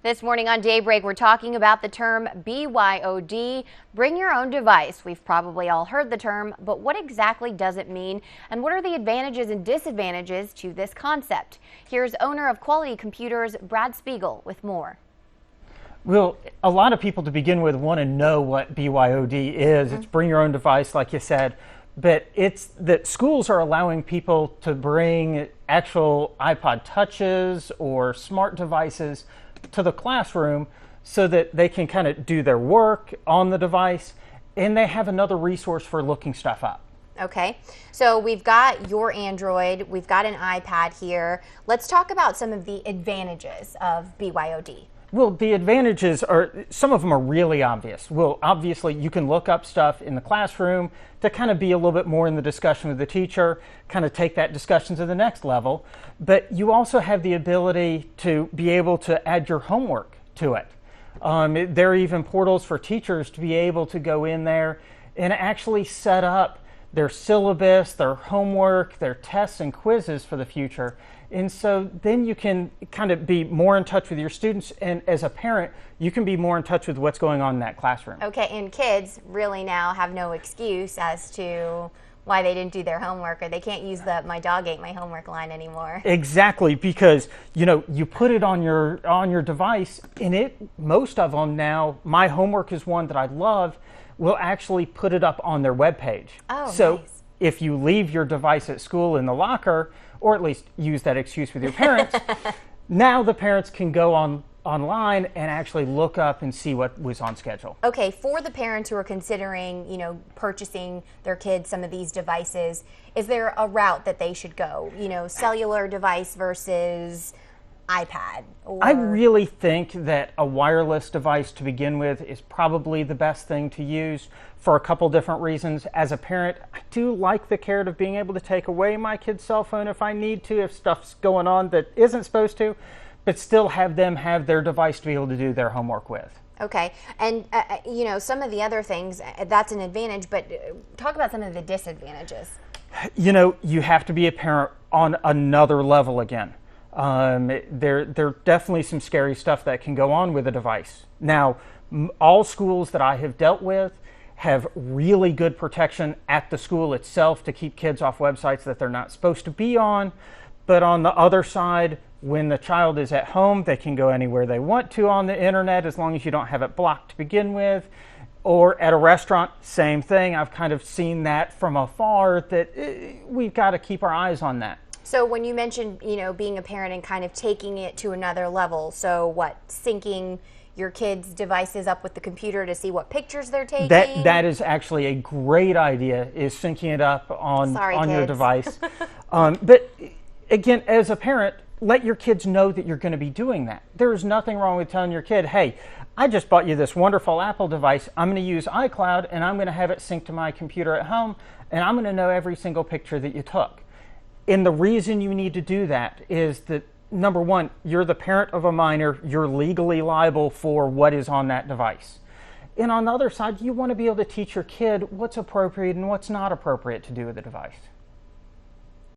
This morning on Daybreak, we're talking about the term BYOD, bring your own device. We've probably all heard the term, but what exactly does it mean? And what are the advantages and disadvantages to this concept? Here's owner of Quality Computers, Brad Spiegel, with more. Well, a lot of people to begin with want to know what BYOD is. It's bring your own device, like you said. But it's that schools are allowing people to bring actual iPod touches or smart devices to the classroom so that they can kind of do their work on the device, and they have another resource for looking stuff up. Okay, so we've got your Android, we've got an iPad here. Let's talk about some of the advantages of BYOD. Well, the advantages are, some of them are really obvious. Well, obviously, you can look up stuff in the classroom to kind of be a little bit more in the discussion with the teacher, kind of take that discussion to the next level. But you also have the ability to be able to add your homework to it. There are even portals for teachers to be able to go in there and actually set up their syllabus, their homework, their tests and quizzes for the future. And so then you can kind of be more in touch with your students, and as a parent, you can be more in touch with what's going on in that classroom. Okay, and kids really now have no excuse as to why they didn't do their homework, or they can't use the "my dog ate my homework" line anymore. Exactly, because you put it on your device, and most of them now, My Homework is one that I love, will actually put it up on their webpage. Oh, so nice. If you leave your device at school in the locker, or at least use that excuse with your parents, now the parents can go online and actually look up and see what was on schedule. Okay, for the parents who are considering, purchasing their kids some of these devices, is there a route that they should go? Cellular device versus iPad? I really think that a wireless device to begin with is probably the best thing to use for a couple different reasons. As a parent, I do like the carrot of being able to take away my kid's cell phone if I need to, if stuff's going on that isn't supposed to, but still have them have their device to be able to do their homework with. Okay, and some of the other things, that's an advantage, but talk about some of the disadvantages. You have to be a parent on another level again. There definitely some scary stuff that can go on with a device. Now, all schools that I have dealt with have really good protection at the school itself to keep kids off websites that they're not supposed to be on. But on the other side, when the child is at home, they can go anywhere they want to on the internet as long as you don't have it blocked to begin with. Or at a restaurant, same thing. I've kind of seen that from afar, that we've got to keep our eyes on that. So when you mentioned, being a parent and kind of taking it to another level, so what, syncing your kids' devices up with the computer to see what pictures they're taking? That is actually a great idea, is syncing it up on your device. But again, as a parent, let your kids know that you're going to be doing that. There is nothing wrong with telling your kid, hey, I just bought you this wonderful Apple device. I'm going to use iCloud, and I'm going to have it synced to my computer at home, and I'm going to know every single picture that you took. And the reason you need to do that is that, number one, you're the parent of a minor, you're legally liable for what is on that device. And on the other side, you want to be able to teach your kid what's appropriate and what's not appropriate to do with the device.